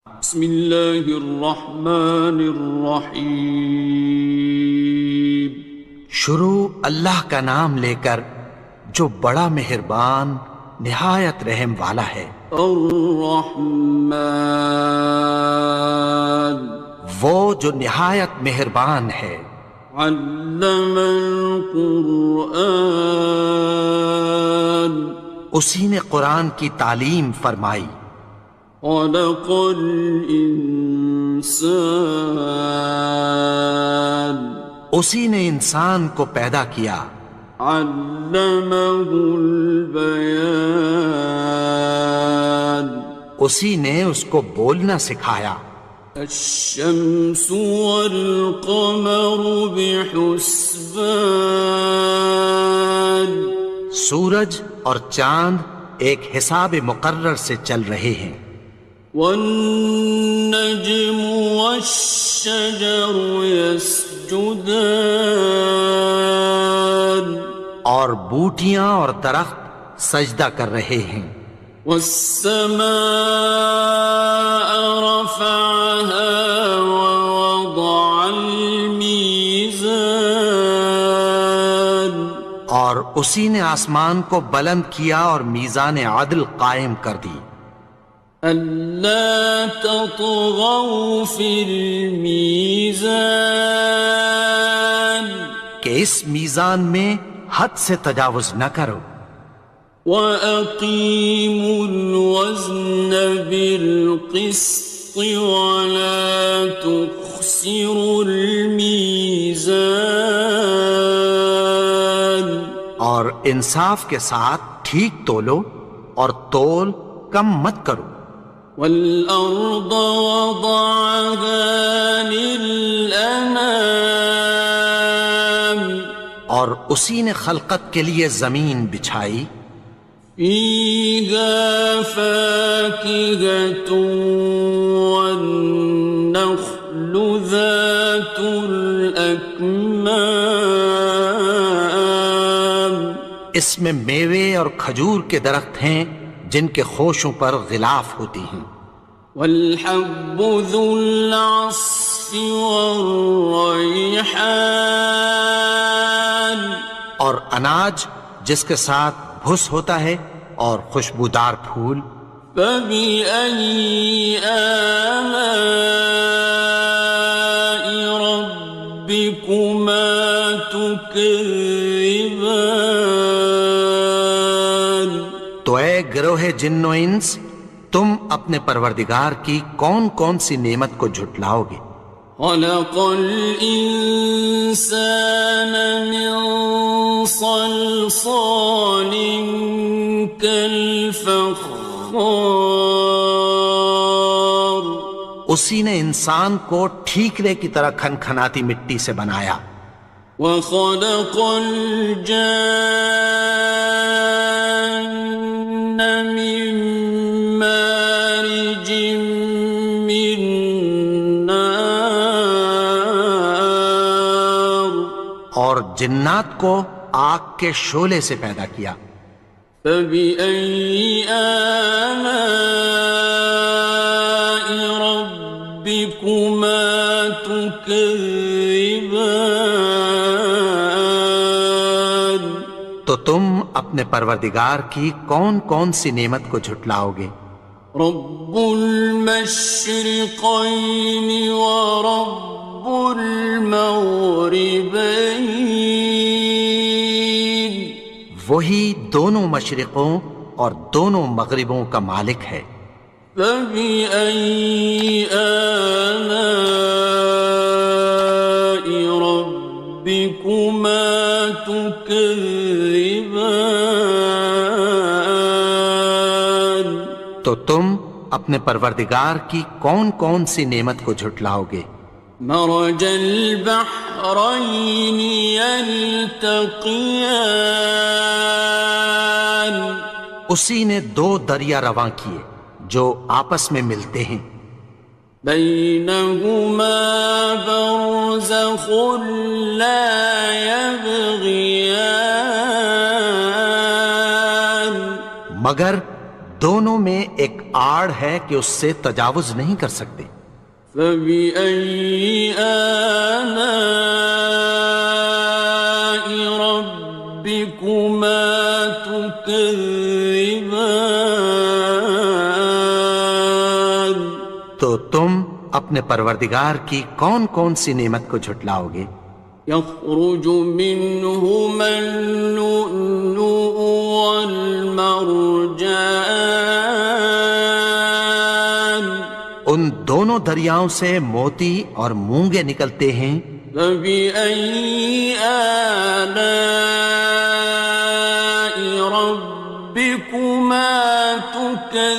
بسم اللہ الرحمن الرحیم۔ شروع اللہ کا نام لے کر جو بڑا مہربان نہایت رحم والا ہے۔ الرحمن، وہ جو نہایت مہربان ہے۔ علم القرآن، اسی نے قرآن کی تعلیم فرمائی۔ خلق الانسان، اسی نے انسان کو پیدا کیا۔ علمہ البیان، اسی نے اس کو بولنا سکھایا۔ الشمس والقمر بحسبان، سورج اور چاند ایک حساب مقرر سے چل رہے ہیں۔ والنجم والشجر يسجدان، اور بوٹیاں اور درخت سجدہ کر رہے ہیں۔ والسماء رفعها ووضع الميزان، اور اسی نے آسمان کو بلند کیا اور میزان عدل قائم کر دی۔ ألا تطغوا في الميزان، کہ اس میزان میں حد سے تجاوز نہ کرو۔ وَأَقِيمُوا الْوَزْنَ بِالْقِسْطِ وَلَا تُخْسِرُوا الْمِيزَانَ، اور انصاف کے ساتھ ٹھیک تولو اور تول کم مت کرو۔ وَالْأَرْضَ وَضَعَهَا لِلْأَنَامِ، اور اسی نے خلقت کے لیے زمین بچھائی۔ فِيهَا فَاكِهَةٌ وَالنَّخْلُ ذَاتُ الْأَكْمَامِ، اس میں میوے اور کھجور کے درخت ہیں جن کے خوشوں پر غلاف ہوتی ہیں۔ وَالْحَبُّ ذُو الْعَصْفِ وَالرَّيْحَانِ، اور اناج جس کے ساتھ بھس ہوتا ہے اور خوشبودار پھول۔ فَبِأَيِّ آلَاءِ رَبِّكُمَا تُكَذِّبَانِ، تو اے گروہ جن و انس، تم اپنے پروردگار کی کون کون سی نعمت کو جھٹلاؤ گے؟ خَلَقَ الْإِنسَانَ مِنْ صَلْصَالٍ كَالْفَخَّارِ، اسی نے انسان کو ٹھیکرے کی طرح کھنکھناتی مٹی سے بنایا۔ وَخَلَقَ الْجَانَّ مِن مَّارِجٍ مِّن نَّارٍ، اور جنات کو آگ کے شعلے سے پیدا کیا۔ فَبِأَيِّ آلَاءِ رَبِّكُمَا تُكَذِّبَانِ، تو تم اپنے پروردگار کی کون کون سی نعمت کو جھٹلاؤ گے؟ رب المشرقين ورب المغربين، وہی دونوں مشرقوں اور دونوں مغربوں کا مالک ہے۔ فبأي آلاء ربكما تكذبان، تو تم اپنے پروردگار کی کون کون سی نعمت کو جھٹلاؤ گے؟ مرج البحرين يلتقيان، اسی نے دو دریا رواں کیے جو آپس میں ملتے ہیں۔ بينهما برزخ لا يبغيان، مگر دونوں میں ایک آڑ ہے کہ اس سے تجاوز نہیں کر سکتے۔ فبأي آلاء ربكما تكذبان؟ تو تم اپنے پروردگار کی کون کون سی نعمت کو جھٹلاؤ گے؟ يخرج منهما اللؤلؤ والمرجان ان دونوں دریاؤں سے موتی اور مونگے نکلتے ہیں۔ فبأي آلاء ربكما تكذبان؟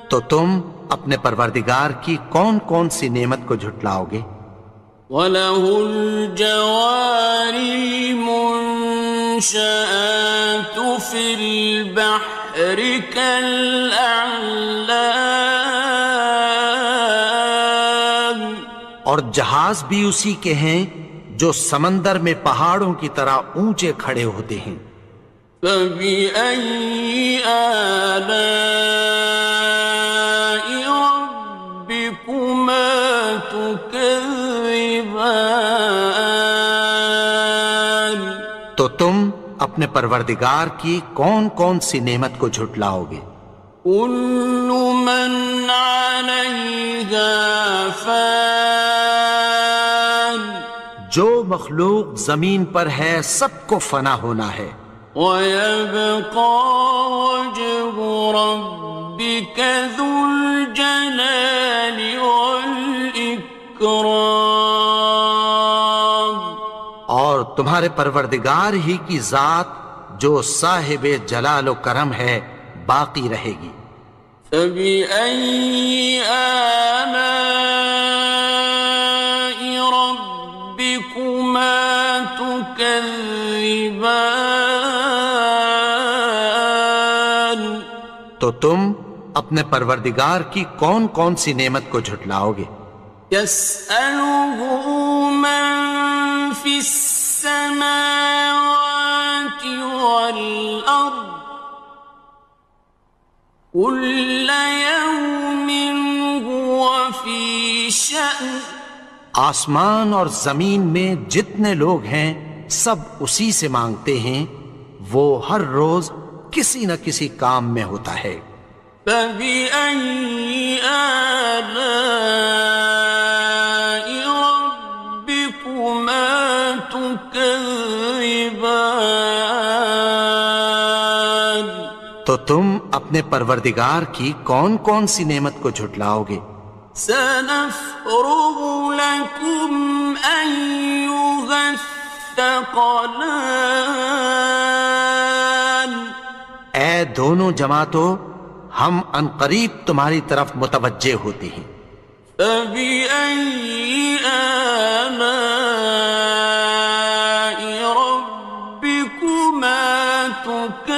تو تم اپنے پروردگار کی کون کون سی نعمت کو جھٹلاؤ گے؟ وَلَهُ الْجَوَارِ الْمُنشَآتُ فِي الْبَحْرِ كَالْأَعْلَامِ، اور جہاز بھی اسی کے ہیں جو سمندر میں پہاڑوں کی طرح اونچے کھڑے ہوتے ہیں۔ فَبِأَيِّ آلَاءِ رَبِّكُمَا تُكَذِّبَانِ؟ تو تم اپنے پروردگار کی کون کون سی نعمت کو جھٹلاؤ گے؟ كُلُّ مَنْ عَلَيْهَا فَانٍ، جو مخلوق زمین پر ہے سب کو فنا ہونا ہے۔ وَيَبْقَى وَجْهُ رَبِّكَ ذُو الْجَلَالِ وَالْإِكْرَامِ، اور تمہارے پروردگار ہی کی ذات جو صاحب جلال و کرم ہے باقی رہے گی۔ فَبِأَيِّ آلَاءِ رَبِّكُمَا تُكَذِّبَانِ؟ تو تم اپنے پروردگار کی کون کون سی نعمت کو جھٹلاؤ گے؟ يَسْأَلُهُ مَن فِي السَّمَاوَاتِ وَالْأَرْضِ كُلَّ يَوْمٍ هُوَ فِي شَأْنٍ، آسمان اور زمین میں جتنے لوگ ہیں سب اسی سے مانگتے ہیں، وہ ہر روز کسی نہ کسی کام میں ہوتا ہے۔ فَبِأَيِّ آلَاءِ رَبِّكُمَا تُكَذِّبَانِ؟ تو تم اپنے پروردگار کی کون کون سی نعمت کو جھٹلاؤ گے؟ سَنَفْرُغُ لَكُمْ أَيُّهَ الثَّقَلَانِ، اے دونوں جماعتوں، ہم عنقریب تمہاری طرف متوجہ ہوتے ہیں۔ فَبِأَيِّ آلَاءِ رَبِّكُمَا تُكَذِّبَانِ؟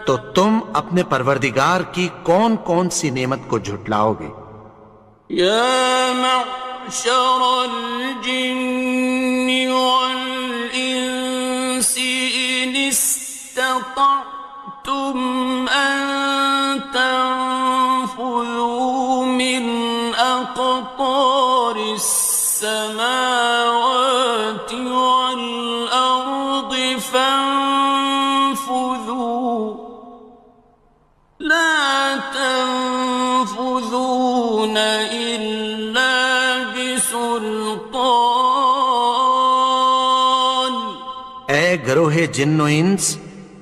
تو تم اپنے پروردگار کی کون کون سی نعمت کو جھٹلاؤ گے؟ يَا مَعْشَرَ الْجِنِّ وَالْإِنسِ إِنِ اسْتَطَعْتُمْ أَن تَنفُذُوا مِنْ أَقْطَارِ السَّمَاوَاتِ وَالْأَرْضِ فَانفُذُوا، لَا تَنفُذُونَ إِلَّا بِسُلْطَانٍ۔ اے گروہ جن و انس،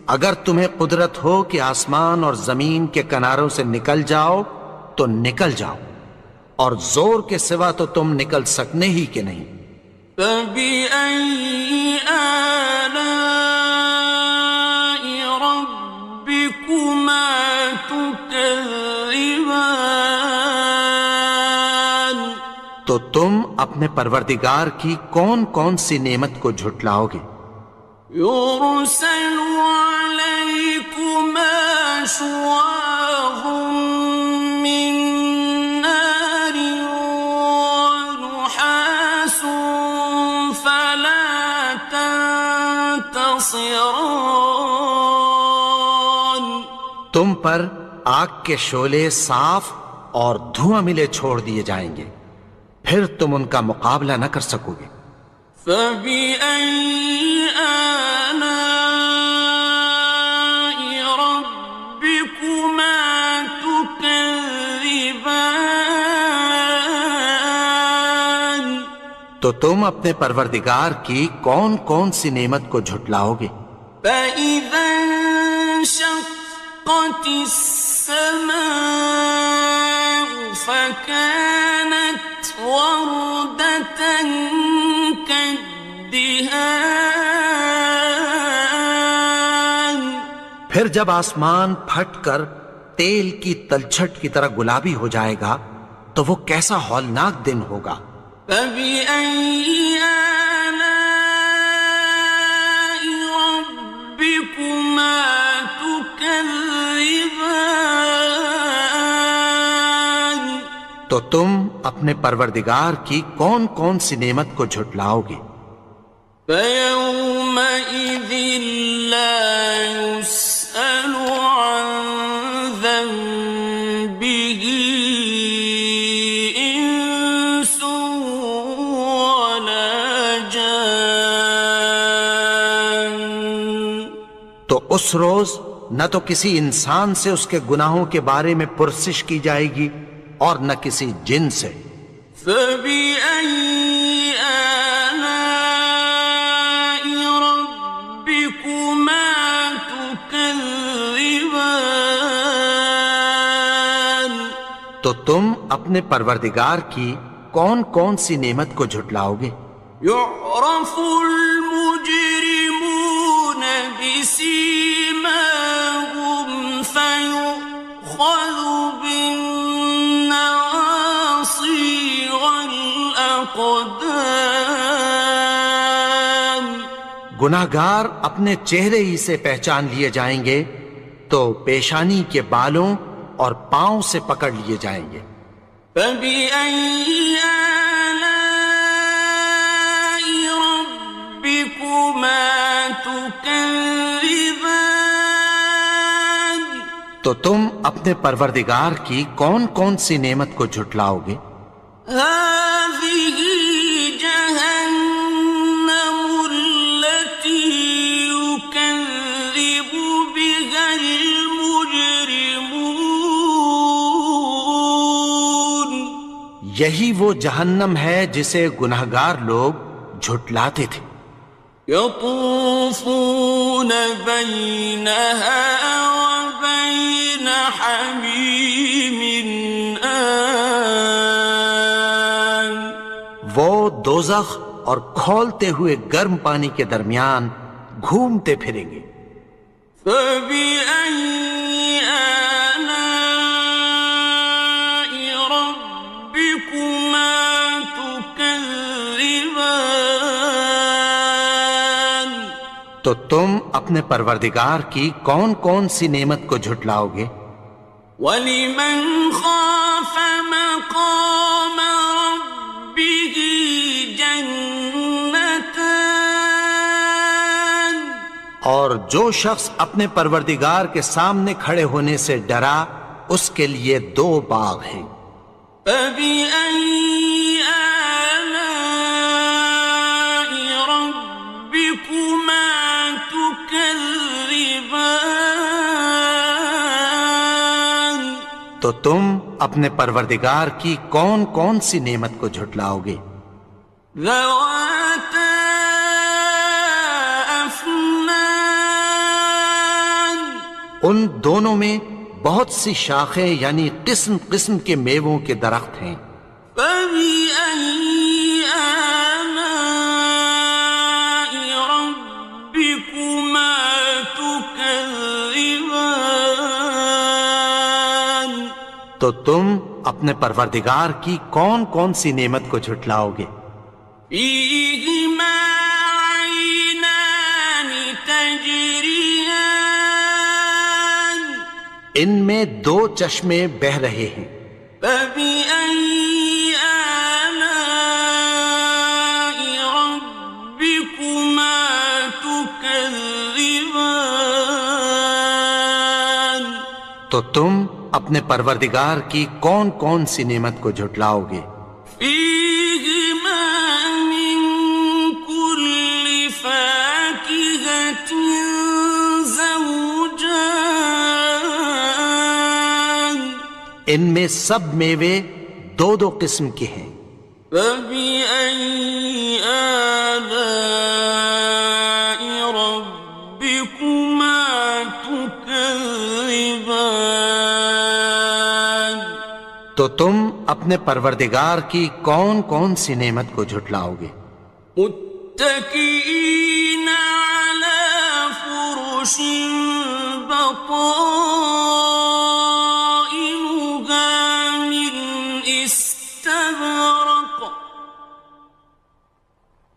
اگر تمہیں قدرت ہو کہ آسمان اور زمین کے کناروں سے نکل جاؤ تو نکل جاؤ، اور زور کے سوا تو تم نکل سکنے ہی کہ نہیں۔ فَبِأَيِّ آلَاءِ رَبِّكُمَا تُكَذِّبَانِ؟ تو تم اپنے پروردگار کی کون کون سی نعمت کو جھٹلاؤ گے؟ يُرْسَلُ عَلَيْكُمَا شُوَاظٌ مِّن نَّارٍ وَنُحَاسٌ تنتصران تم پر آگ کے شعلے صاف اور دھواں ملے چھوڑ دیے جائیں گے، پھر تم ان کا مقابلہ نہ کر سکو گے۔ فبأي آلاء ربكما تكذبان تو تم اپنے پروردگار کی کون کون سی نعمت کو جھٹلاؤ گے؟ فإذا انشقت السماء فكانت وردة كالدهان پھر جب آسمان پھٹ کر تیل کی تلچھٹ کی طرح گلابی ہو جائے گا تو وہ کیسا ہولناک دن ہوگا۔ فبأي آلاء ربكما تكذبان تو تم اپنے پروردگار کی کون کون سی نعمت کو جھٹلاؤ گے؟ فيومئذ لا يسأل عن ذنبه إنس ولا جان تو اس روز نہ تو کسی انسان سے اس کے گناہوں کے بارے میں پرسش کی جائے گی اور نہ کسی جن سے۔ فبأي آلاء ربكما تكذبان تو تم اپنے پروردگار کی کون کون سی نعمت کو جھٹلاؤ گے؟ يعرف المجرمون بسيماهم فيؤخذ بالنواصي والأقدام گناہگار اپنے چہرے ہی سے پہچان لیے جائیں گے تو پیشانی کے بالوں اور پاؤں سے پکڑ لیے جائیں گے۔ فبأي آلاء ربكما تكذبان تو تم اپنے پروردگار کی کون کون سی نعمت کو جھٹلاؤ گے؟ هذه جهنم التي يكذب بها المجرمون یہی وہ جہنم ہے جسے گناہگار لوگ جھٹلاتے تھے۔ يطوفون بينها وبين حميم آن وہ دوزخ اور کھولتے ہوئے گرم پانی کے درمیان گھومتے پھریں گے۔ فبأي آلاء ربكما تكذبان تو تم اپنے پروردگار کی کون کون سی نعمت کو جھٹلاؤ گے؟ وَلِمَنْ خَافَ مَقَامَ رَبِّهِ جَنَّتَانِ اور جو شخص اپنے پروردگار کے سامنے کھڑے ہونے سے ڈرا اس کے لیے دو باغ ہیں۔ فَبِأَيِّ آلَاءِ رَبِّكُمَا تُكَذِّبَانِ تو تم اپنے پروردگار کی کون کون سی نعمت کو جھٹلاؤ گے؟ ذَوَاتَا أَفْنَانٍ ان دونوں میں بہت سی شاخیں یعنی قسم قسم کے میووں کے درخت ہیں۔ فَبِأَيِّ آلَاءِ رَبِّكُمَا تُكَذِّبَانِ تو تم اپنے پروردگار کی کون کون سی نعمت کو جھٹلاؤ گے؟ فِيهِمَا عَيْنَانِ تَجْرِيَانِ ان میں دو چشمے بہہ رہے ہیں۔ فَبِأَيِّ آلَاءِ رَبِّكُمَا تُكَذِّبَانِ تكذبان تو تم اپنے پروردگار کی کون کون سی نعمت کو جھٹلاؤ گے؟ فيهما من كل فاكهة زوجان ان میں سب میوے دو دو قسم کے ہیں۔ فبأي آلاء ربكما تكذبان تو تم اپنے پروردگار کی کون کون سی نعمت کو جھٹلاؤ گے؟ متكئين على فرش بطائنها من استبرق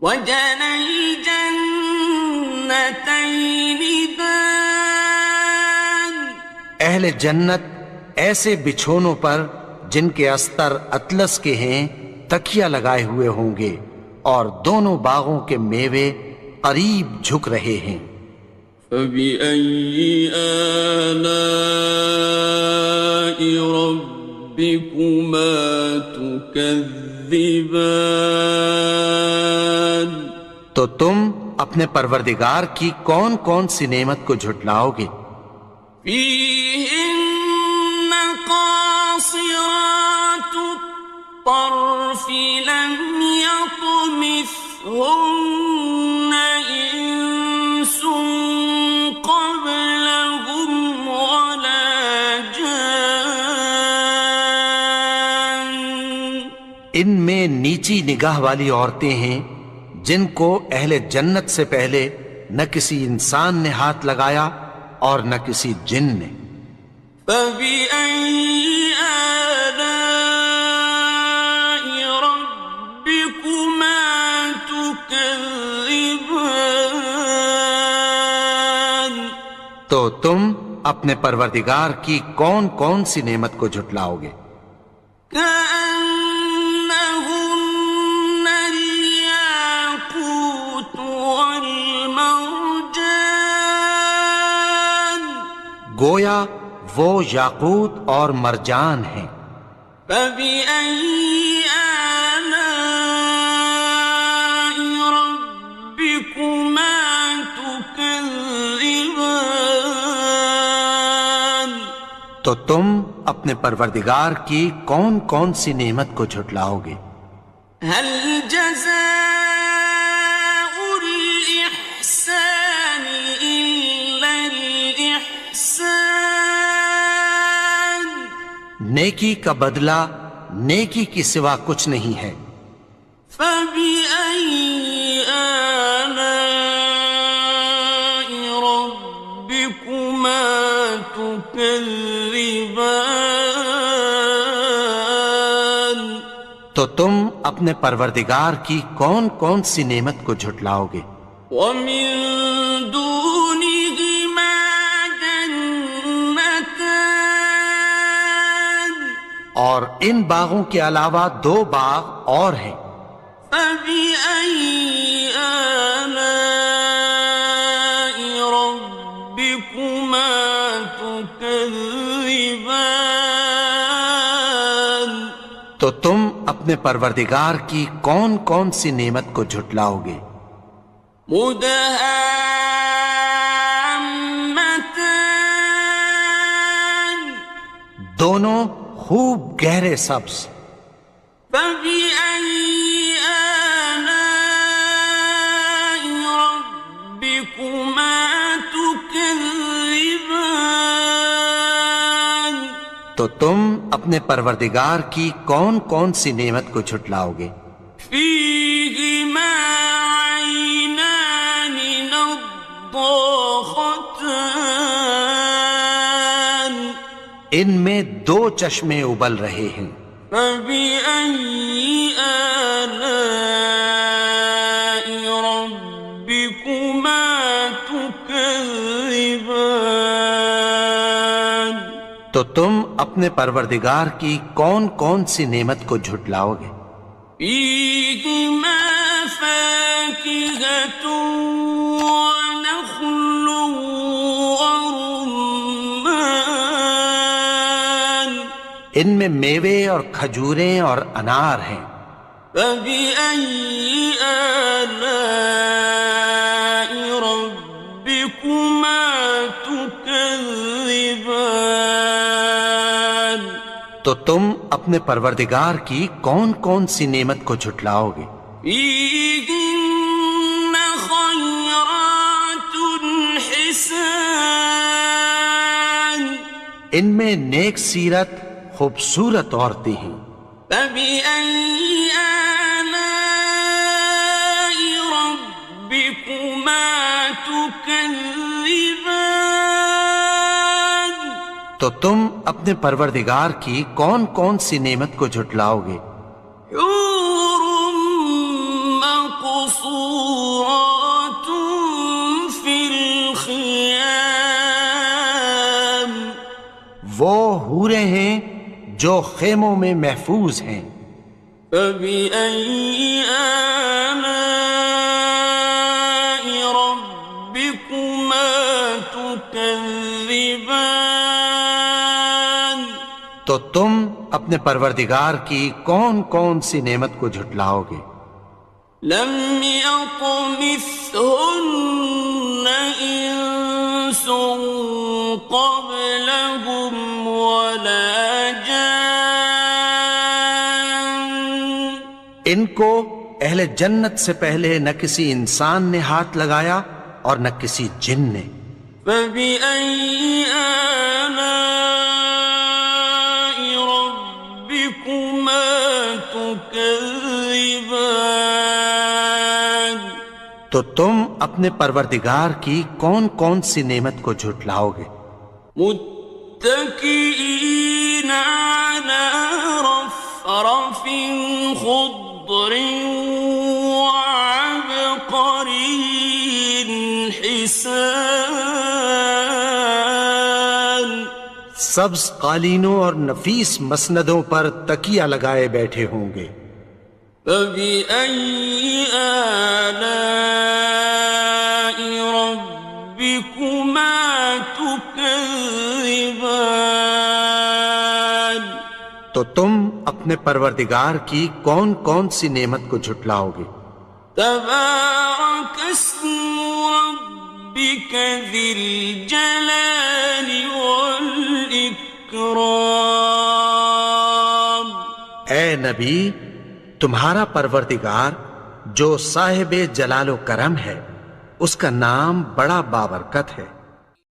وجنى الجنتين دان اہل جنت ایسے بچھونوں پر جن کے استر اطلس کے ہیں تکیہ لگائے ہوئے ہوں گے اور دونوں باغوں کے میوے قریب جھک رہے ہیں۔ فبأي آلاء ربكما تكذبان تو تم اپنے پروردگار کی کون کون سی نعمت کو جھٹلاؤ گے؟ فيهن قاصرات الطرف لم يطمثهن إنس قبلهم ولا جان ان میں نیچی نگاہ والی عورتیں ہیں جن کو اہل جنت سے پہلے نہ کسی انسان نے ہاتھ لگایا اور نہ کسی جن نے۔ فبأي آلاء ربكما تكذبان تو تم اپنے پروردگار کی کون کون سی نعمت کو جھٹلاؤ گے؟ كأنهن الياقوت والمرجان گویا وہ یاقوت اور مرجان ہیں۔ فبأي آلاء ربكما تكذبان تو تم اپنے پروردگار کی کون کون سی نعمت کو جھٹلاؤ گے؟ هل جزاء الإحسان إلا الإحسان نیکی کا بدلہ نیکی کی سوا کچھ نہیں ہے۔ فبأي آلاء ربكما تكذبان تو تم اپنے پروردگار کی کون کون سی نعمت کو جھٹلاؤ گے؟ ومن دونهما جنتان اور ان باغوں کے علاوہ دو باغ اور ہیں۔ فبأي آلاء ربكما تكذبان تو تم اپنے پروردگار کی کون کون سی نعمت کو جھٹلاؤ گے؟ مدهامتان دونوں خوب گہرے سبز۔ فبأي آلاء ربكما تكذبان تو تم اپنے پروردگار کی کون کون سی نعمت کو جھٹلاؤ گے؟ فيهما عينان نضاختان ان میں دو چشمے ابل رہے ہیں۔ فبأي آلاء ربكما تكذبان تو تم اپنے پروردگار کی کون کون سی نعمت کو جھٹلاؤ گے؟ فيهما فاكهة ونخل ان میں میوے اور کھجوریں اور انار ہیں۔ فبأي آلاء ربكما تكذبان؟ تو تم اپنے پروردگار کی کون کون سی نعمت کو جھٹلاؤ گے؟ فيهن خيرات حسان، ان میں نیک سیرت خوبصورت عورتیں ہیں۔ فبأي آلاء ربكما تكذبان؟ تو تم اپنے پروردگار کی کون کون سی نعمت کو جھٹلاؤ گے؟ حور مقصورات في الخيام، وہ حوریں ہیں جو خیموں میں محفوظ ہیں۔ فبأي آلاء ربكما تكذبان؟ تو تم اپنے پروردگار کی کون کون سی نعمت کو جھٹلاؤ گے؟ لم يطمثهن إنس قبلهم ولا جان، ان کو اہل جنت سے پہلے نہ کسی انسان نے ہاتھ لگایا اور نہ کسی جن نے۔ فبأي آلاء ربكما تكذبان؟ تو تم اپنے پروردگار کی کون کون سی نعمت کو جھٹلاؤ گے؟ متكئين على رفرف خضر وعبقري حسان، سبز قالینوں اور نفیس مسندوں پر تکیہ لگائے بیٹھے ہوں گے۔ فبأي آلاء ربكما تكذبان؟ تو تم اپنے پروردگار کی کون کون سی نعمت کو جھٹلاؤ گے؟ تبارك اسم ربك ذي الجلال والإكرام۔ اے نبی، تمہارا پروردگار جو صاحب جلال و کرم ہے، اس کا نام بڑا بابرکت ہے۔